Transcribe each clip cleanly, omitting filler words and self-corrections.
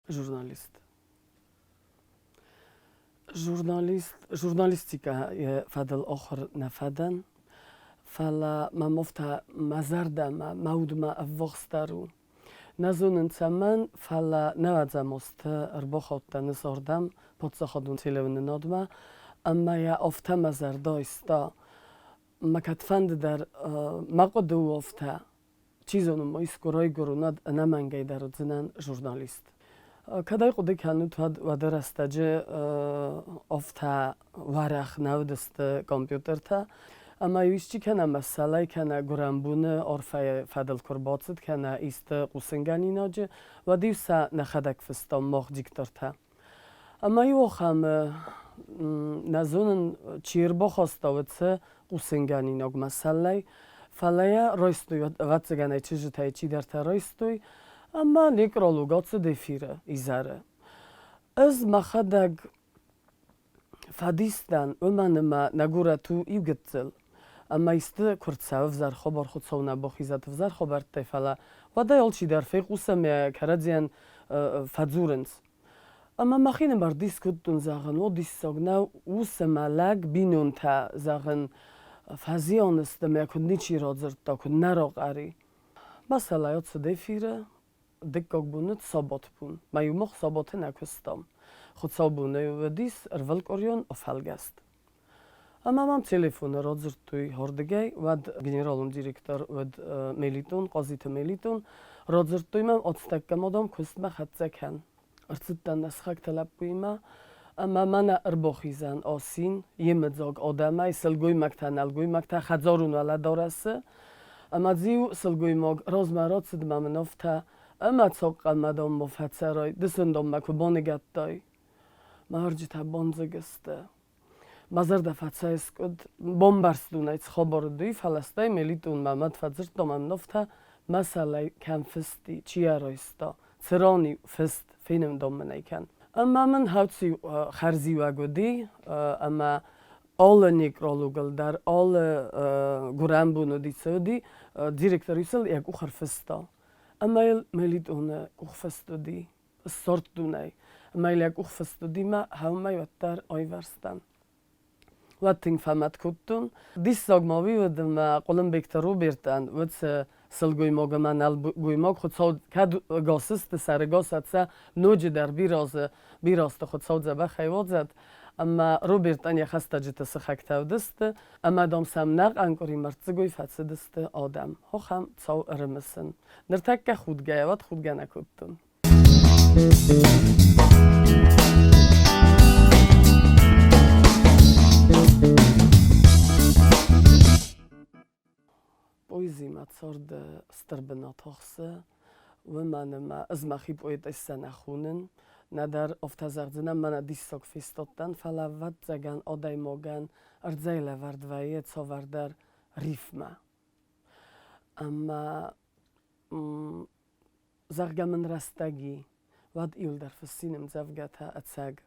Журналист. Журналистика е фадл охр нафадан, фала мамофта мазардама маудма аввохстару. Назунен цаман фала навадзамост рбохотта несордам подсоходун цилевен нодма, amma ja ofta mazar doista makatfandar makodu ofta чизонумо искоройгору над намангайдару дзинан журналист. Кадай қуды кәнут вадарастаджи офта варах навдыст компьютерта, ама юишчи кәна масалай кәна гурамбуны орфай фадыл курбоцит кәна исты қусынганиноджи вадивса нахадак фыстом мох дикторта. Ама юохам назунын чирбо хостовыцы қусынганиног масалай фалая ройстуй ватсыганай чижытай чидарта ройстуй, ама некролугоцы дефира изары. Аз махадаг фадистан уманыма нагурату ивгетцел, ама исты курцав зар хобар худсовна бохизат взар хобартай фала, вадай ол чидар фейк усаме карадзиян фадзуренц. Ама махинем бар дискуттун загын, о диссогна усамалаг бинунта загын, фазионист мекун ничи родзыртта кун нарогари. Масала йоцу дефира дикког бунут собот бун. Маю мох соботе накустам. Хуцал буне ведис рвелк орион офалгаст. Ама мам телефон родзыртуй хордегей вад генералун директор вад мелитун, qazite мелитун родзыртуй мам отстаккам одам кустма хатзакен. Арцыттан насхак талап буйма. Ама мана рбохизан осин, емедзог одамай, сылгуймактан алгуймакта хазорун вала дорасы. Ама дзиу сылгуймог розмарот сидмамнофта, ама цоққан мадам мофацарой, дысындом маку бонегаттой. Марджита бонзыгысты. Мазарда фацайскуд бомбарстунайц хобордуй, фаластай мелитун мамад фацыртомамнофта, масалай кәмфісті, чиаройсто, цырони фіст, фейнем домменайкен. Ама мен хауци харзи вагоди, ама alle некролугал дар alle гурамбуну дицоди, директор исел як ухарфеста. Ама ел мелитуне ухфестуди, сортдунай. Ама ел як ухфестуди ма хавмай ваттар ойварстан. Ваттинг фамат куттун. Диссог мови ведем қолым бектару бертан, вец сылгуймог ман алгуймог худсод кад госист сар госатса нуджи дар биросты худсод заба хайводзад. Ама Робертан яхастаджита сыхактавдысты, ама домсам нақ анкори марцыгуй фацидысты адам. Хохам цау ырымысын. Ныртакка худгаяват худгана куттун. Poezima цорды стырбына тоқсы, выманыма ызмахип ойдайсан ахунын, Надar офтазагдзина мана диссок фистоттан фалават заган одай моган ардзайла вардвае цовардар рифма. Ама заргамын растаги вад илдар фсинем завгата ацаг.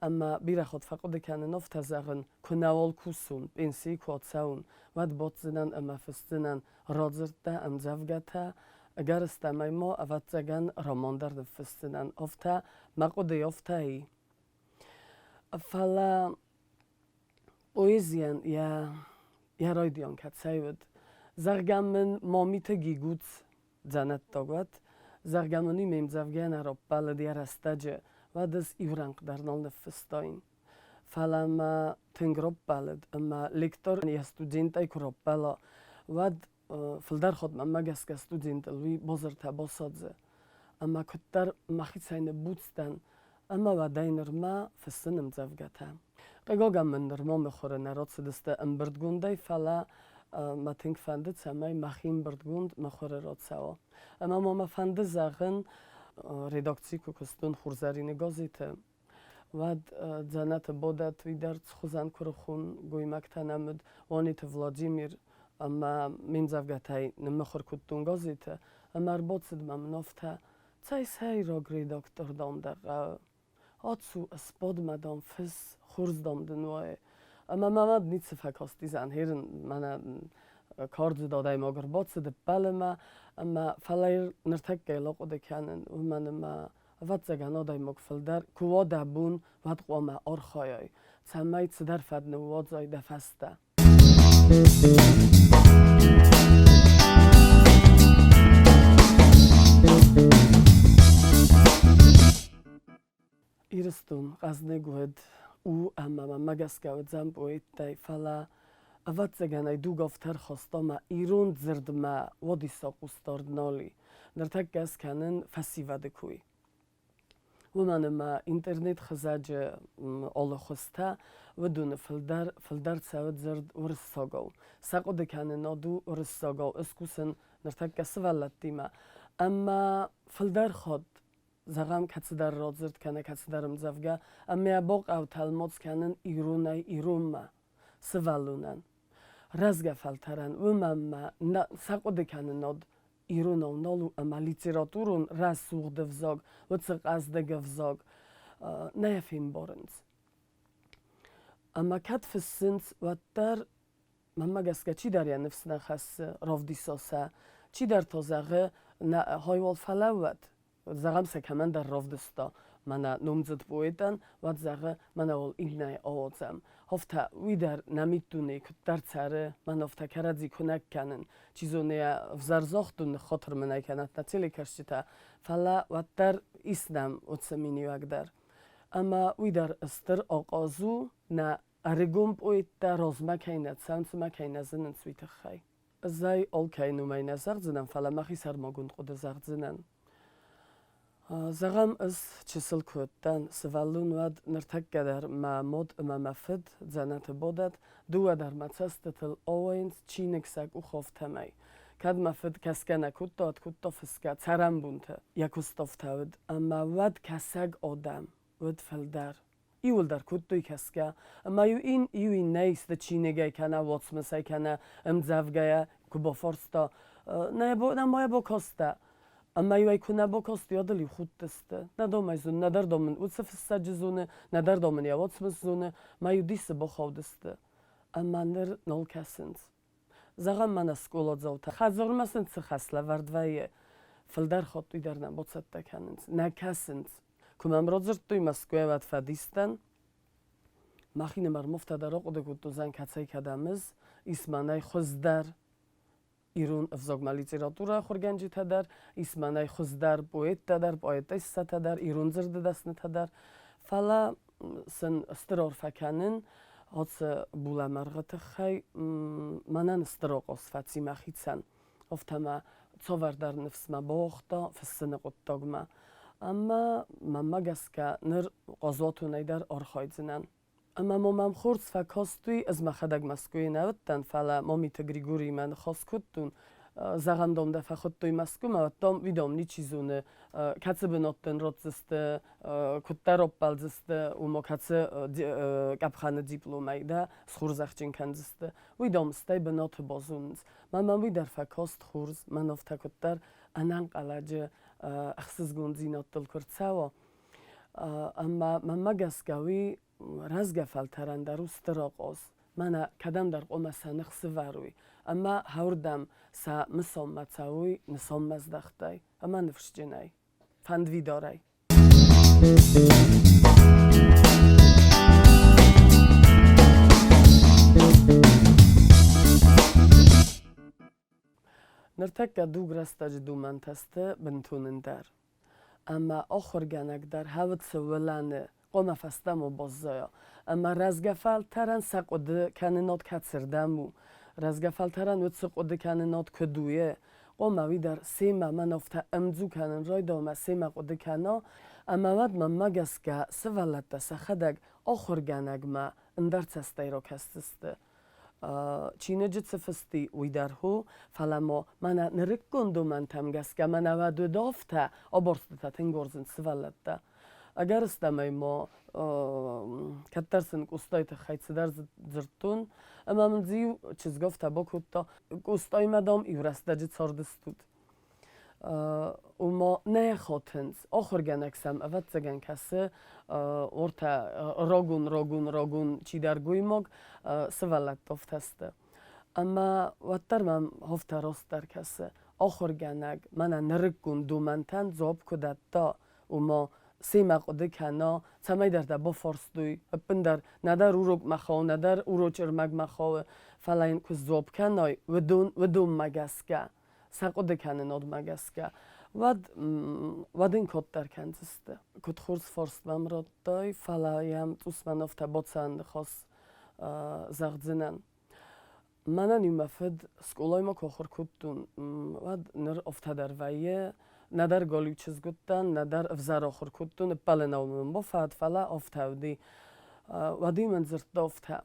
Ама бирахот фақоде канен офтазагын кунавол кусун пенси коцаун вад ботзинан ама фстинан родзырта ам завгата Гарстамай мо аватзаган ромондар фстинан офта мақоде офтай. Фала поезиян я ройдион кацайвуд. Заргамын момите гигуц дзанат тогват. Заргамыни мем завган ароппалы диарастаджи вадыз ивранқ дарнал фстойн. Фала ма тенгроппалыд, ама лектор я студентай куроппало вад филдар ход магаска студент луи бозарта босадзе. Ама куттар махицайне буцтан, ама вадайнер ма фсинем завгата. Қигогам мендер мо мехоре народ сидисте имбирдгундай фала матинг фандит самай махим бирдгунд мехоре родсао. Ама ма фанди загын редакци кукустун хурзарини газете. Вад дзанат бодат видар цхузан курхун гуймактанамуд ванит Владимир ама минзавгатай немехор куттун газете. Ама рбоцид мамнофта цай сайрог редактор дамдага атсу спод мадам фис хурздам днوای. Ама мамад ниц факасти зан هرن مانا کارد دادای ما گربات سد بالما اما فلایر نرتک گیلاق اده کنن و من ما ვაცეგან ოდაი მოგფილდარ კუოდაბუნ ვატყვომა ორხოიოი ცამაი ცდარფადნუ ვოძოი და ფასტა ირსტუნ ყაზნეგუედ უ ამამა მაგასკავე ძამპუით დაი ფალა ვაცეგანაი დუგოვთარ ხოსტომა ირუნ ძრდმა ვოდისო ყუსტორდნოლი ნერთაკ გასკანენ ფასივადეკუი ومانما اینترنت خزاج آلخسته و دون فلدر سواد زرد ورساگو ساقود کنه نادو ورساگو اسکوسن نرتک کسوالت دیما اما فلدر خود زغم کتسدر راد زرد کنه کتسدرم زفگه اما باق او تلموز کنن ایرونای ایرونما سوالونن رزگه فلترن و ماما ساقود کنه ناد ایرونو نالو اما لیتراتورون راز سوغده وزاگ و تسق ازدگه وزاگ نیفیم بارنز اما کت فسنس و در مما گسکه چی در یا نفسنا خس رافدی ساسه چی در تازغه هایوال فلوت زغم سکمن در رافدستا من نمزد بویدن و زغه من اول اینای آوازم هفته وی در نمیتونه که در سره من هفته کردی کنک کنن چیزونه وزرزاختون خاطر منای کنند نتیلی کشته فلا و در اسنم اتسمینی وقدر اما وی در استر آقازو نه ارگم بوید در رازمه کیند سنس مکینه زنن سویت خی زای آل کینو مینه زغد زنن فلا مخی سرماگون خود زغد زنن زغم از چسل کودن سوالون ود نرتک گدر معمود ممفد زنت بودد دو در متستتل اوینز چینک سگ او خوفتمی کد مفد کسکنه کود فسکت سرم بونته یکستافتود اما ود کسگ آدم ود فلدر ایول در کود کسکه اما یو این نیست چینگه کنه واتسمسه کنه امزفگه که با فرستا نه با کسته اما یوی کنه با کاستی آدلی خود دسته ندامایزون ندار دامن او سفسته زونه ندار دامن یا واتسمس زونه ما یو دیسه با خود دسته اما نر نال کسنز زغم من اسکولات زوته خزار مثلا چه خسله وردویه فلدر خود توی در نبودت کننز نه کسنز کم امروزر توی مسکوی وقت فدیستن مخینه مرمفت در آقا دکود تو زن کتای کدامز اسمانای خوزدر ایرون افزاگ لیتراتورا خورگنجی تدر اسمانای خوزدر پویت تدر پویتای ست تدر ایرون زرد دست تدر فلا سن استرار فکنن هات بولا مرغت خی منن استراقاس فتی مخیتسن افتما تصور در نفس ما باختا فسن قطعم اما مما گسکه نر قضاتونی در آرخاید زنن اما مام خورد فکاستوی از مخدگ مسکوی نوتن فلا مامی تگریگوری من خاص کتون زغم دام دفع خود توی مسکو موتام ویدام نی چیزونه کسی بناتن راتزسته کتر اپل زسته و ما کسی کبخانه دیپلومی ده سخورزخچین کنزسته ویدام ستی بنات بازونز من ویدر فکاست خورز من افته کتر انان قلجه اخسیز گونزینات دل کرد سوا اما من مگسگوی رزگه فلترن در استراقاز من کدام در قوم سنخ سواروی اما هوردم سا مسامت سوی نسام مزدختای اما نفرش جنای فندوی دارای نرتک دو گرستاج دو منتسته بنتونن در اما آخر گنگ در هوت سولانه قوم فستم و بازایا اما رزگفال ترن سقود کننات کتسردمو رزگفال ترن و سقود کننات کدویه قوم وی در سیما من افته امزو کنن رای دامه سیما قود کنا اما ود من مگس که سوالت سخدگ آخر گنگ ما اندر تستی را کستسته چینه جت سفستی وی در هو فلما من نرکندو من تمگس که من ودو دافته آبارسته تنگورزن سوالت اگر استمای ما کترسن قصدای تخیط در زرتون اما من زیو چیز گفته با کتا قصدای مدام ایورسته جد ساردستود و ما نه خاطنز آخر گنکسم اوت زگن کسه ورته راگون چی در گوی مگ سوالت دافتسته اما وقتر من هفته راست در کسه آخر گنگ من نرگون دو منتن زاب کدت دا و وما سیما قده کنا تمای در با فارس دوی بندر ندر اوروگ مخاو ندر اوروچر مگ مخاو فلاین که زوب کنای ودون مگسکه سقده کنه نود مگسکه ودین کد در کنزسته کد خورس فارس ومراد دای فلایم توسمناف تباتسند خاص زغزنن منن یمفد سکولای ما کخور کدتون ود نر افتادر ویه ندر گالی چیز گفتن ندر افزار آخر کدتون پله نامم با فد فلا افتادی ودی منظرت دافته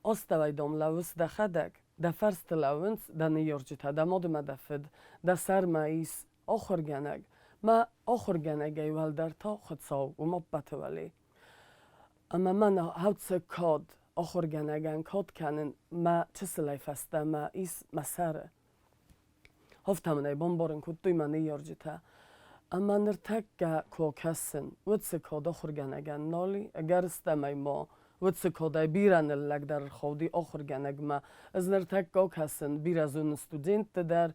استوای دام لوس دخدک دفرست لونس دنیارجت دماد مدفد دسر مایس آخر گنگ ما آخر گنگی ول در تا خود ساو و ما بتولی اما من هاوتس کاد آخر گنگن کاد کنن ما چه سلی فسته ما ایس مسره هفتم نی بمبارن کد دوی من یارجت اما نرتک کوکسن وتس کاد آخر گنگن نالی اگر استمی ما وتس کادای بیرن لگ در خودی آخر گنگ ما از نرتک کوکسن بیر از اون استودنت در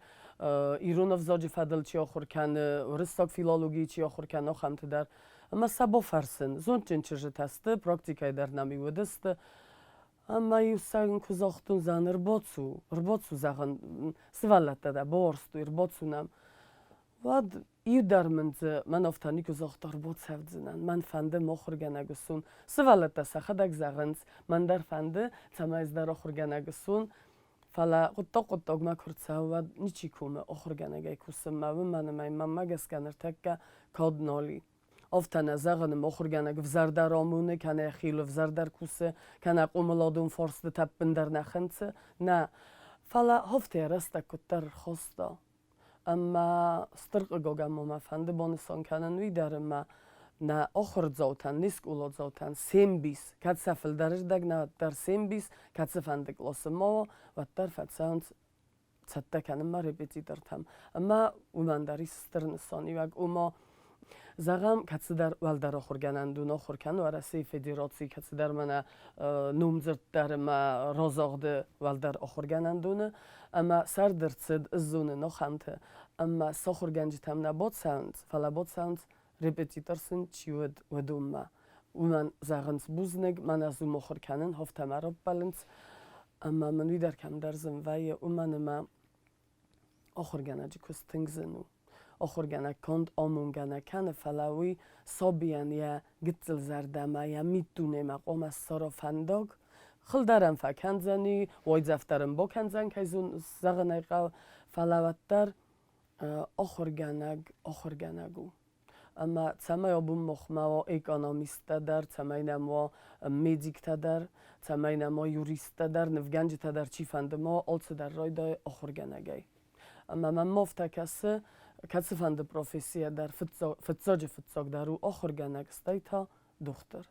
ایران افزاج فدل چی آخر کنه ورستاک فیلولوژی چی آخر کنه آخمت در اما سبا فرسن زون چنچه تسته پراکتیکای در نمی ودست اما یوسان کزاختون زن رباطسو زغن سوالت ده بارستو رباطسو نم ود ایو در من افتانی کزاخت رباط سفت زنن من فنده مخور گنگسون سوالت ده سخدک زغنز من در فنده تمایز در آخر گنگسون فلا قطاق ما کرد ود نیچی کومه آخر گنگی کسم من مگس گنر تکه کاد نالی افتن زغن مخور گنگ وزر در آمونه کنه خیل وزر در کوسه کنه قوملادون فارس ده تپن در نخنسه نه فلا هفته رسته کتر خواستا اما سترق گوگم ما فنده بانستان کنن وی در ما نه آخر زوتن نیسک اولاد زوتن سیم بیس کت سفل درش دگ نه در سیم بیس کت سفنده کلاس ما و در فتسانس سته کنم ما ربیتی درتم اما اومن داری سترنسانی و اوما زغم کت در ول در آخر گنندون آخر کن و رسی فدراسی کت در من نومزرد در ما رازاغده ول در آخر گنندونه اما سر در صد ازونه نخمته اما ساخر گنجی تم نباد ساند فلا باد ساند رپتیتر سن چی ودوم ما ومن زغنس بوزنگ من از اون آخر کنن هفته مرا بلنس اما من وی در کم در زنوی اومن ما آخر گنجی کستنگ زنو آخر گنه کند آمون گنه کنه فلاوی سابیان یا گتل زردمه یا میتونه مقام از سارا فنداگ خل درم فکن زنی واید زفترم با کن زن که زون زغنه قو فلاوت در آخر گنگو اما تمای آبون مخمه و اکانامیست در تمای نما میدیک در تمای نما یوریست در نفگنج در چی فنده ما آلت در رای دای آخر گنگی اما من مفته کسی فنده پروفیسیه در فتزاج در او آخر گنگ ستی تا دختر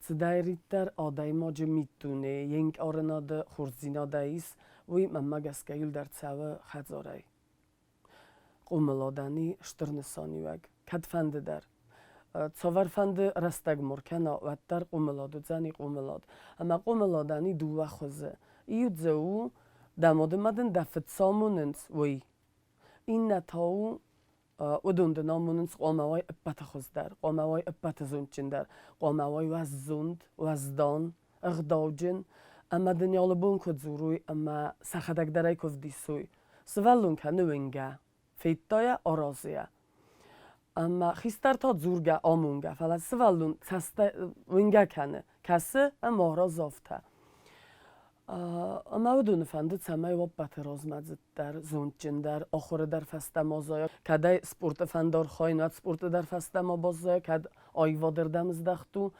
Цдайриттер адаймаджи митуне янг аренада хурзинадайс вуй маммагаске юл дар цава хазарай قوملادانی شترنسانی وگ کد فنده در صور فنده رستگ مرکنا و در قوملاد زنی قوملاد اما قوملادانی دو و خوزه ایو زو دماده مدن دفت ساموننس وی این نتاو ودوند ناموننس قوموای اپت خوز در قوموای اپت زونچن در قوموای وزوند وزدان اغداوجن اما دنیال بون کد زوروی اما سخدک درای کف دیسوی سوالون کنه ونگه فیتای آرازیه اما خیستر تا زورگه آمونگه فلا سوالون تسته ونگه کنه کسه اما آرازافته اما ودون فنده تمای و بطراز مزد در زونچن در آخر در فسته مازایا کده سپورت فندار خواهینات سپورت در فسته ما بازایا کد آیوا در دمز دختو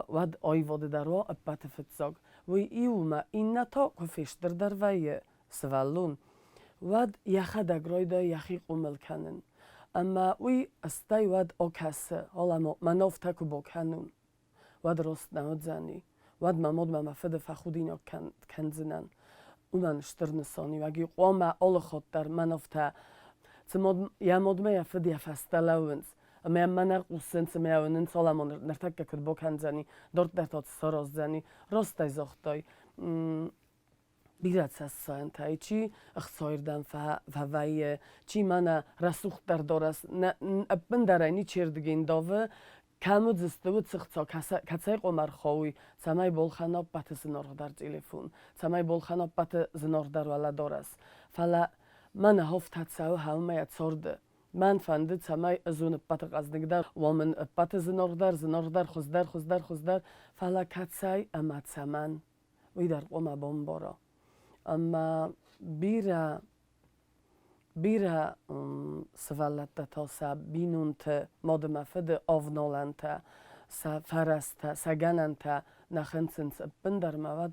ود آیوا در وا اپت فتزاگ وی ایوما این نتا کفشتر در وی سوالون ود یخه دگرای دا یخی قومل کنن اما وی استی ود آکسه حالا مناف تکو با کنون ود راست نماد زنی ود مماد مفد فخودین کنزنن اومن شترنسانی وگی قوام آل خود در مناف تا یماد ما یفد یفسته لونز من قوسنس میاونن سالمون نرتک کد بکنزنی دورت درتات سراز زنی راستای زختای بیرد سان تای چی اخسایردن فوایی چی من رسوخ در دارس ابن درینی چیردگین داوه کامود زستود سختا کسای قمر خواهی سمای بالخناب بات زنار در تلفن سمای بالخناب بات زنار در ولا دارس فلا من هفت سو همه صرده من فندد سمای ازون بات قزنگدار و من بات زنار در خزدر فلا کسای امت سمن وی در قم بامبارا اما بیره سوالت تا سبینونت مادم فد آونالنت سفرست سگننت نخنسنس بندر مواد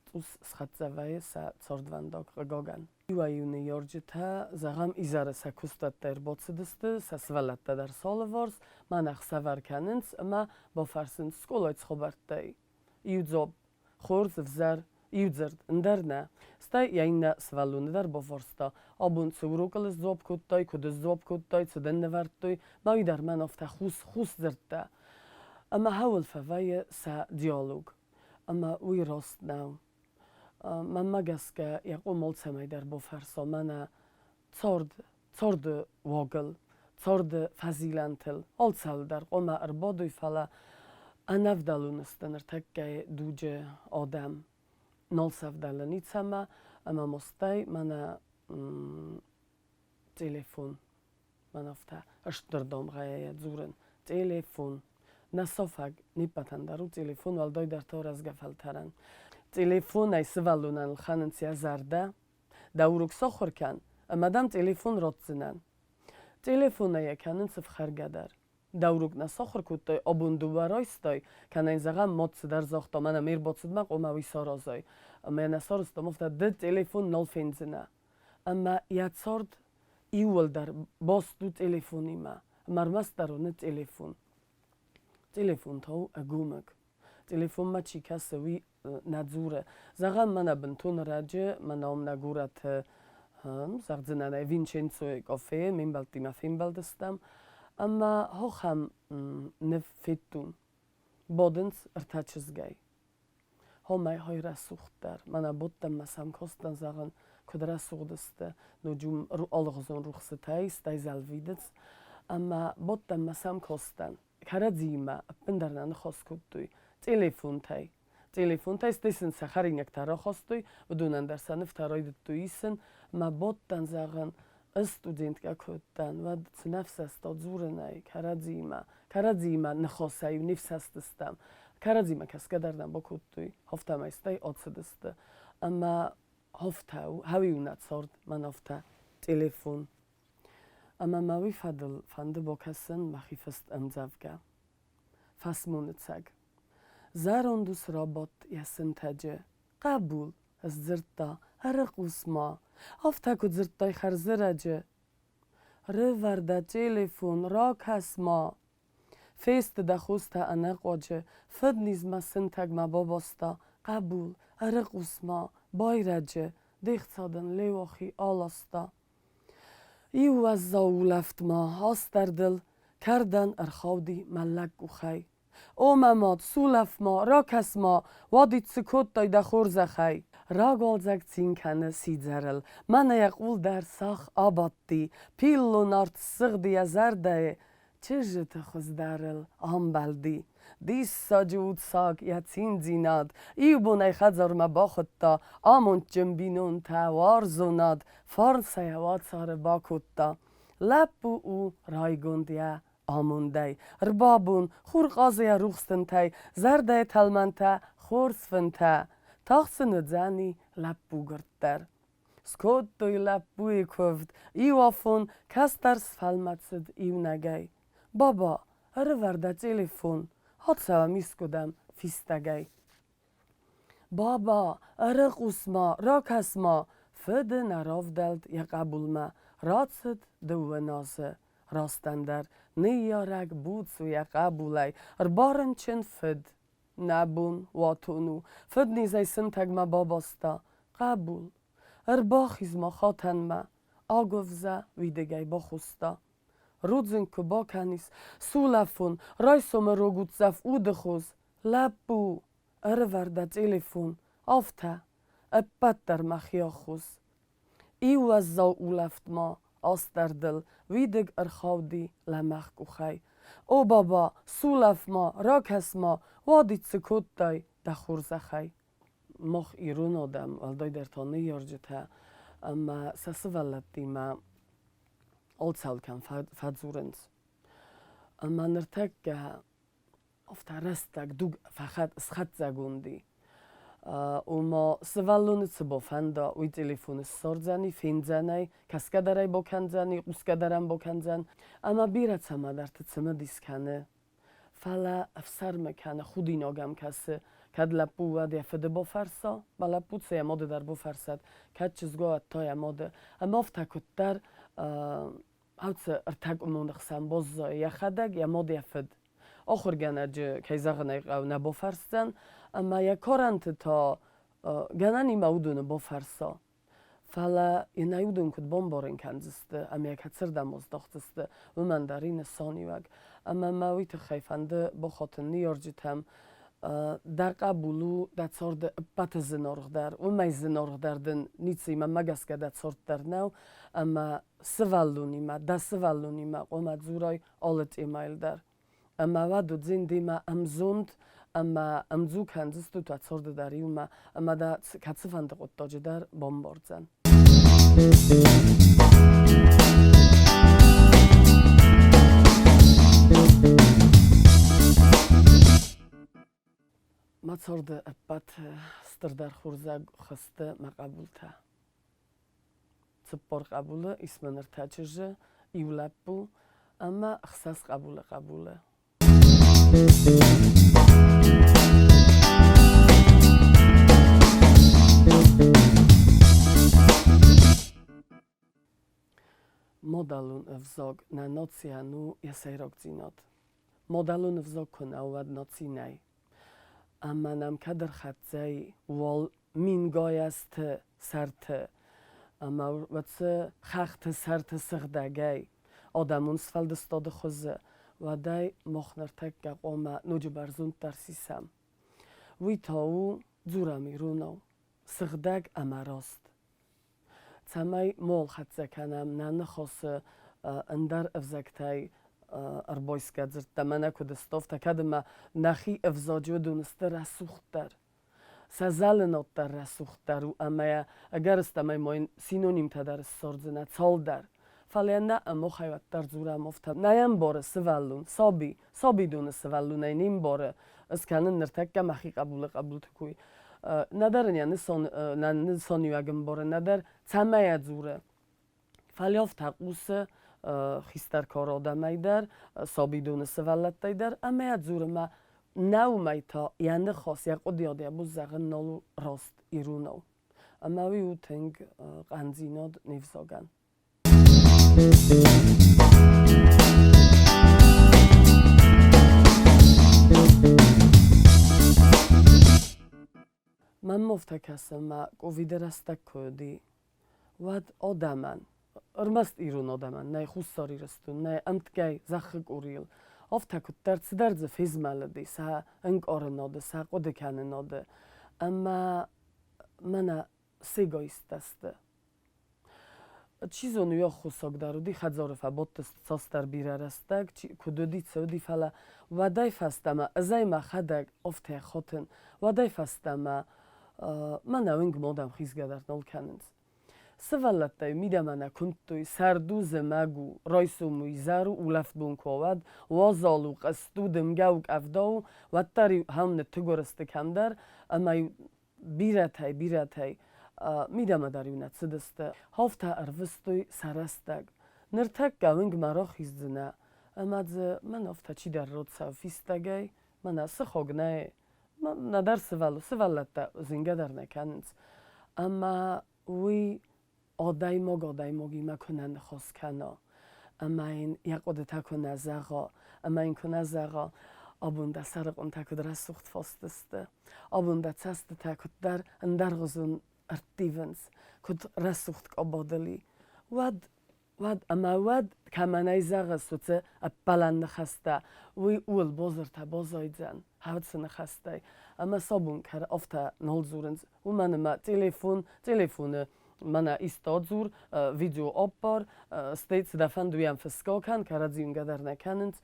توس سخطزوی سردونداک رگاگن ایوایونه یارجتا زغم ایزاره سکوستت در باتسدسته سوالت در سال وارس من اخ سور کننس اما با فرسن سکولایت خوبرتی ایوزاب خورز وزر ایوزرد اندرنه سтай یعنی سوالونه در بافرستا آبون سوروکل زوب کودتای کد زوب کودتای سدن نوردتای ماوی در من افته خوس زرده اما هول فوای سا دیالوگ اما وی راست نو من مگس که یقو مال سمی در بافرستا من تارد واگل تارد فزیلنتل آل سال در قوم اربادوی فلا انفدالونستن ارتکه دوجه آدم نال سفدال نیت اما مستای من تلفن من افته اشتردام غایه زورن تلفن نصفق نیپتن درو تلفن والدای در تار از گفل ترن تلفن ای سوالونن الخانن سیا زرده داوروک سخور کن اما دم تلفن رات زنن تلفن ای کنن سف خرگه در داوروک نسخور کودتای آبون دوبارایستای کنن این زغم مات در زختا من امیر باتسد مق اوموی سارازای اما نسارست مفته ده تلفن نال فینزنه اما یاد سارد ایول در باس دو تلفنی ما مرمست درونه تلفن تاو اگومک تلفن ما چی کسی وی ندزوره زغم من بنتون راجه من ام نگورت زغزنه وینچنسو کافه من بلتی ما فین بلدستم اما هم نفتون بادنس ارتچزگی همه های رسوخت در من بودم مسام کستن زغن کد رسوخت است نجوم رو آلغزون رخصتای استای زلویدت اما بودم مسام کستن کردیم بندرن خاص کدوی تلفن تای استیسن سخرین یک ترا خواستوی و دونن در سنف تراید تویسن ما بودن زغن استودنت که کدن و نفس است زورنای کردیم نخواسته و نفس استم کردیم کس که دردن با کدوی هفته میسته آتسدسته اما هفته هاوی اونت سارد من هفته تلفن اما ماوی فنده با کسن مخیفست امزفگه فسمونت سگ زاروندوس رابط یسن تجه قبول از زرتا هرقوس ما هفته کد زرتای خرزرجه رو ورده تلفن را کس ما فیست دخوسته انقواجه فد نیز مسن تگ ما باباستا قبول هرقوس ما بایرجه دیخت سادن لیواخی آلاستا ایو از زاولفت ما هاست در دل کردن ارخاودی ملک و خی او مماد سولف ما راکس ما وادی سکوت دای دخور زخی را گالزک تین کنه سیدزرل من یقول در ساخ آبادی پیلو نارت سغدی ازرده چجت خزدرل آمبلدی دیس ساجود ساگ یتین زیناد ایو بونه خزر ما باخد تا آمونت جنبینون تا وارزوناد فارس یواد سار باکود تا لپو او رایگوندیه آمونده ربابون خور قازه روخستن تای زرده تلمنته خورسفن تا تاخسن زنی لپو گرد سکوت دوی لپوی کفت ایو آفون کس درس فلمتسد ایو نگی بابا اره ورده تلفن هات سوا میسکودم فیستگی بابا اره قوسما راکس ما فد نراف دلت یا قبول ما راتسد دو نازه راستندر نیارک بود سو یا قبولی بارن چن فد نبون واتونو فد نیزای سنتگ ما باباستا قبول باخیز ما خاتن ما آگوزه ویدگی با خوستا რუძინ კბოკანის სულაფუნ რაისომ როგუცaf უდხუს ლაპუ ერვარდა ტელეფონ ოფთა აპატარ მახიოხუს იუაზო ულაფტმა ოსტარდელ ვიდეგ არხავდი ლამახკუხაი ო ბაბა სულაფმა რაკასმა ვადიცი კუტდაი დახურზახაი მოხ ირუნოდამ ვალდოიდერთონი იორჯთა ამა სასვალატიმა ოლცალკან ფაძურენს ამანრთაკა ოფთარასტაკ დუგ ფახატ სხატზაგუნდი უმო სვალუნიც ბოფანდა უი ტელეფონის სორძანი ფინძანაი კასკადარაი ბოქანძანი უსკადარამ ბოქანძან ამა ბირაც ამადართ ცმდისკანე ფალა აფსარმეკანა ხუდინოგამ კასე კადლაპუა დეფდე ბოფარსო ბალაპუცე მოდე დარ ბოფარსად კაჩს გოა თოა მოდე ამოფთაკუტარ აუც რთაკმუნხსამ ბოზო იახაдаг ია მოდე აფდ ოხურგანაჯ კაიზაღნა იყავ ნაბოფარსთან ამა ია კორანტ თო განანი მაუდუნ ბოფარსო ფალა ინაუდუნ კუდ ბომბორენ კანძსტ ამია კაცრდამოს დოხტსტ უმანდარინ სონივაგ ამა მავით ხაიფანდ ბოხოთნ ნიორჯითამ დაყაბულუ დაცორდ პატზნორღდარ უმაიზნორღდარდენ ნიცი მაგასკა დაცორდარნავ ამა სვალუნიმა დასვალუნიმა ყომა ძუროი ოლეტიმაილდარ ამა ვადუ ძინდიმა ამზუნდ ამა ამძუკანძს თუთა ცორდდარიუმა ამა და კაცფანდ ყოტოჯდარ ბომბორძან მაცორდ პატ სტრდარ ხურზა ხსტ მაყაბულთა ცპორ ყაბულა ისმენერთაჩჟე ივლაპუ ამა ხსას ყაბულა მოდალუნ ვზოგ na nocjanu jesejrokcinot. Modalun wzokona ładnocinaj. Amanam kadar chatzej wol mingoyast sarte. Amar watse chachte sarte srdagej. Odamun sfalde stode choze. Wadaj mochnertek gaqoma nujubarzun tarsisam. Witau dzurami runo. Srdag amarost. Camaj mol chatzekanam nanchos andar evzaktaj arbojska dzirtamana kudestov takadma nachi evzodjudun starasuchtar. Sazalenottar rasuchtaru amaya agarstamay moin sinonim tadar sordzena coldar. Falena amochayvattar zuramofta. Nayambore svallun sobi dun svallunay nimbore. Skanen nertakka machi qabul tukui. Nadarnya nisoni agambore nadar camaya dzure. Falyofta quse xistar korodamaydar sobidun svallattaydar amaya dzurma naumayta yani khos yaqodiyodia buzagın nolu rost irunov. Amavi uteng qanzinod nivzogan. Man moftakasama coviderastakodi vad odaman ormast irun odaman nay khussarirstun nay antgay zakhquril oftakut dartsdardze fizmaladi sa anqorenode sa qodekanenode amma mana segoistaste чизону я хусогдарudi khadzorfa bottes sostar birarastak kudoditsodi fala vaday fastama zayma khadag ofte khoten vaday fastama mana wing modam khizgadarnol kanens svalatay midamana kuntui sarduze magu roisumu izaru ulafbunkovad wazalu qastudem gauk avdou vattari hamne tugorste kamdar amay biratay მიდამადარიუნა ცდსტ ჰოფთა არვსტუი სარასტაგ ნერთაკ გავინგ მარო ხიზძნა ამაძ მან ოფთა ჩიდარ როცა ფისტაგაი მანა სხოგნაე ნადარ სვალატა ზინგადარნა კანც ამა უი ოდაი მოგი მაქონან ხოსკანო ამაინ იაყოდე თაკონა ზაღო ამაინ ქონა ზაღო აბუნდა სარყონ თაკდრა სუხთ ფოსტსტ აბუნდა ცასტ თაკდარ ნდარღზუნ Artivens, kod rasucht obodeli. Wad اما ود کمانای زغستوچه اپلان نخسته وی اول بازرته بازایدن هفت نخسته اما صابون کر افته نال زورنز و من ما تلفون من استاد زور ویدیو آپار استیت دفن دویم فسکا کن کردیم قدر نکنند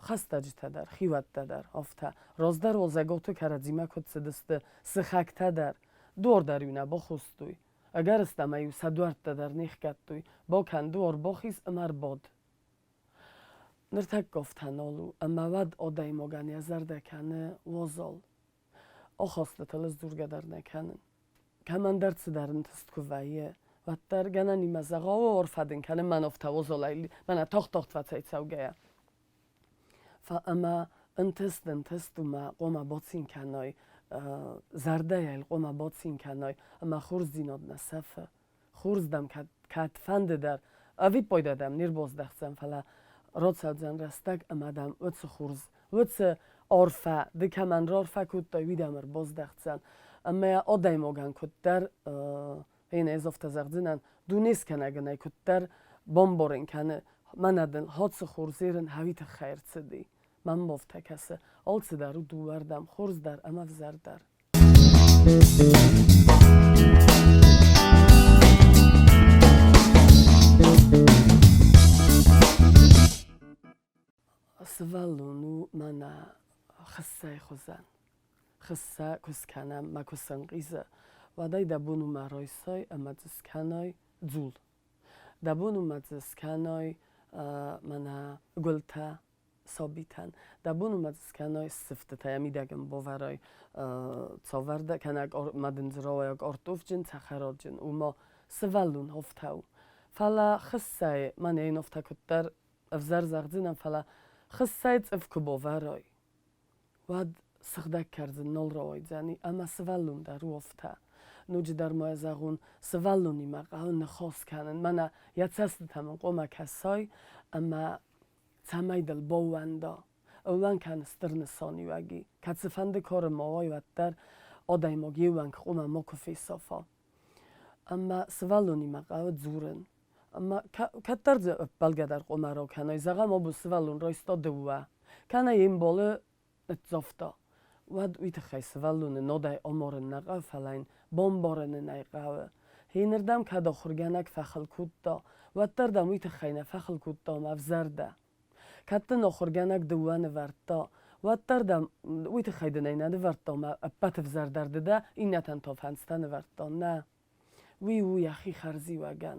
خسته جته در خیوت در افته راز در وزگاتو کردیم کد سدست سخکته در دور دریونه با خستوی اگر استمایو سدورت در نیخ کتوی با کندور باخیز امر باد نرتک گفتن آلو اما ود آدای مگانی زرده کنه وزال آخاسته تلز دور قدر نکنن کمان درد سدرن تست کویه و در گنه نیمه زغا و عرفدن کنه من افته وزالایلی من تاخت و تایت سوگه فاما انتست ما قوم باتسین کنای زرده یل قوم باتسین کنای اما خورز دیناد نصفه خورز دم کت فند در اوی پایده دم نیر باز دختم فلا راد سلزن رستگ اما دم وطس خورز وطس عرفه دکه من را عرفه کد داوی دمر باز دختن اما آدای موگن کد در این از افت زغزنن دونیس کنه گنای کد در بامبارن کنه من ادن هاتس خورزیرن هویت خیر چدی من بافته کسه آلت در و دووردم خورز در اما وزر در سوالونو من خسته خوزن خسته کس کنم ما کسن قیزه و دای دبونو مرایسای اما دست کنای زول دبونو مدرس کنای من گلته ثابتن دبونو مدرس کنای سفته تایمی دگم باورای تصورده کنگ مدن زراوی ارتوف جن تخرات جن و ما سوالون هفتاو فلا خسته من این هفته کتر افزر زغزینم فلا خسته افک باورای ود سخدک کردن نال روی زنی اما سوالون در هفته نوچه در ماه زغون سوالونی مقاون نخواست کنن من یتست تمام قوم کسای اما تمای دل باونده اون کن استرنسانی وگی کتسفند کار ماوای و در آدای ماگی وان قوم ما کفی صفا اما سوالونی مقاون زورن اما کتر بلگه در قوم را کنای زغم آبو سوالون را استاده و کنای این باله اتزافتا ود ویت خی سوالون نادای آمارن نقاو فلاین بامبارن نقاوه هینردم که داخرگنک فخل کود دا و تردم ویت خینه فخل کود دا مفزرده کتن آخرگنک دوان ورد دا و تردم ویت خیدنه نده ورد دا اپت فزردرده ده این نتن تا فنستن ورد دا نه وی یخی خرزی وگن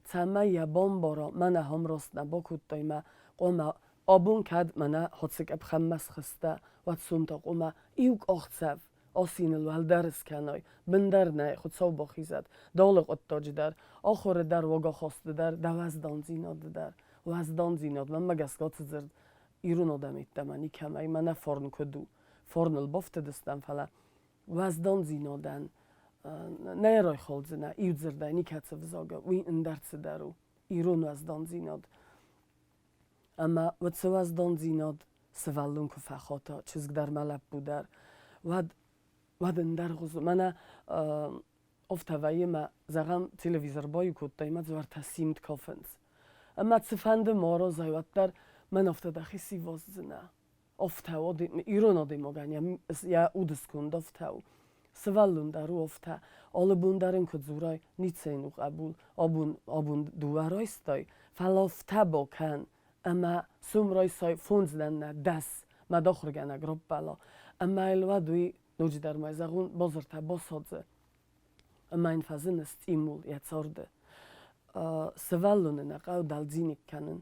تمه یا بامبارا من هم راست نبا کود دای ما قوم آبون کد من حدسک ابخم مسخسته و تسونتا قوم ایوک آختصف آسین الوال درس کنای بندر نه خود سو باخیزد دالق اتاج در آخر در وگا خواست در دوازدان زیناد در وزدان زیناد من مگسکات زرد ایرون آدم ایتمانی کمای من فرن کدو فرن البافت دستم فلا وزدان زینادن نه رای خالد نه ایود زرده نیکت وزاگا وی اندرس درو ایرون وزدان زیناد اما ود وزدان زیناد سوالون که فخاتا چیزک در ملب بودر ود اندر غزو من افتوایی ما زغم تلویزر بایی کود دایما زور تسیمت کافنز اما تسفند ما را زایوت در من افته دخی سیواز زنه افته و ایرون آدی مگن یا اودس کند افته و سوالون در او افته آلبون درن که زورای نیت اینو قبول آبون دوارای ستای فلافته با کن اما سومرای سای فونزدن نه دست ما داخل گنه گراب بلا اما الودوی نوچه در مای زغون بازرته باسادزه اما این فازن استیمول یتسارده سوالون نقاو دلزینیک کنن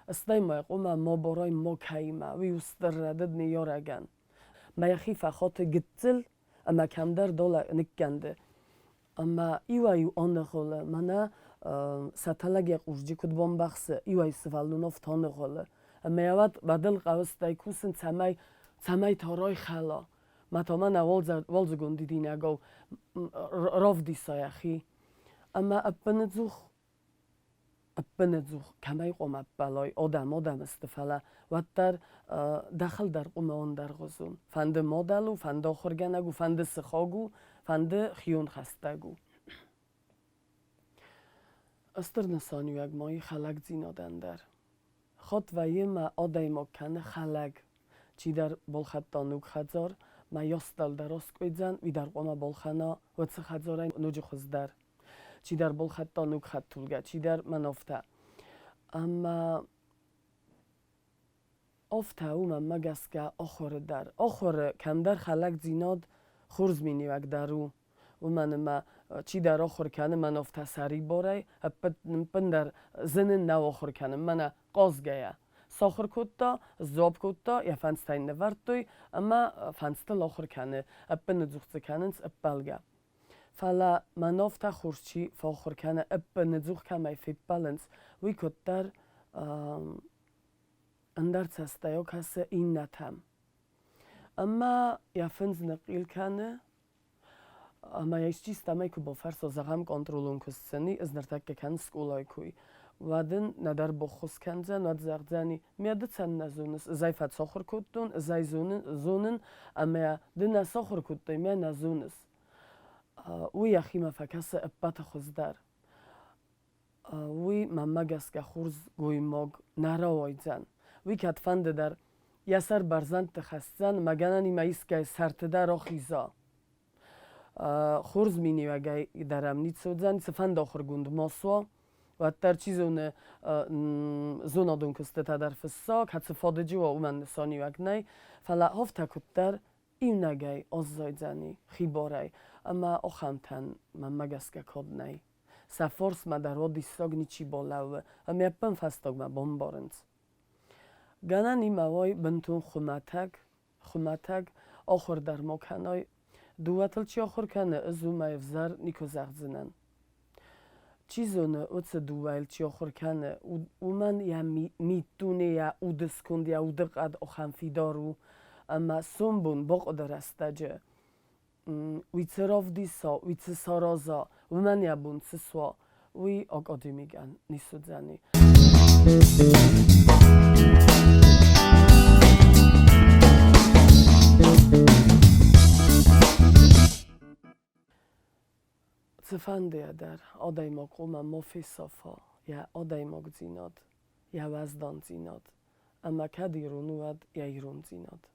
استای مای قوم ما برای ما کهیمه وی استر ردد نیارگن ما یخی فخات گتل اما کم در دوله نکنده اما ایوایو آنه خوله منه ستلگی قرجی کد بام بخصه ایوای سوالون افتانه خوله اما یواد بدل قوستای کوسن تمای تارای خلا متا من والزگون دیدی نگو راف دی سایخی اما اپنزوخ کمی قوم بلای آدم استفاله و در داخل در قوم آن در غزون فند مادلو فند آخرگنگو فند سخاگو فند خیون خستگو استرنسانیوگ مایی خلق زینادن در خود و یه ما آدای ما کنه خلق چی در بالخطانوک خزار ما یاستل در اسکویدزن وی در قوما بالخنا و چه خزارای نوجی خوز در چی در بالخطانوک خط طولگه چی در من افته اما افته او من مگسکه آخور در آخور کم در خلق زیناد خورز مینیوگ درو و من ما چی در آخر کنه من افته سری باره پن در زنن نو آخر کنه من قازگه ساخر کتا زاب کتا یا فنستین نورتوی اما فنستل آخر کنه پن زوخت کننس بلگه فلا من افته خورچی فاخر کنه پن زوخت کنه فیت بالانس وی کت در اندر تسته یا کسی این نتم اما یا فنز نقیل کنه اما یه چیست اما که با فرس زغم کنترلون کسانی از نرتک کن سکولای کوی ودن ندر بخوز کنزن ود زغزانی میاده چند نزونس زای فت ساخر کتون زای زونن اما دن ساخر کتون میا نزونس وی یخی مفکس اپت خوز در وی ممگس که خورز گوی ماگ نراوی زن وی کت فنده در یه سر برزند تخستن مگنانی مایست که سرت در آخیزا خورز مینی وگه درم نیت سودزن سفند آخر گوند ماسوا و در چی زونا دون کسته تا در فسا کت سفاده جوا او من نسانی وگ نی فلا هفته کت در این نگه از زایزنی خیباره اما آخمتن من مگس که کد نی سفارس ما در وادی ساگ نیچی بالاوه اما یپن فستاگ ما بمبارند گنن این موای بنتون خمتگ آخر در مکنای دواتل چی آخر کنه ازو مایفزر نیکو زغزنن چیزونه اوتس دوایل چی آخر کنه او من یا میتونه یا او دسکند یا او دقد آخم فیدارو اما سنبون باق درستجه وی تراف دیسا وی تسارازا و من یا بون سسوا وی آقادی میگن نیسود زنی سفنده در آدای ما قوم مافی صفا یا آدای ما زیناد یا وزدان زیناد اما کدی رونواد یا ایرون زیناد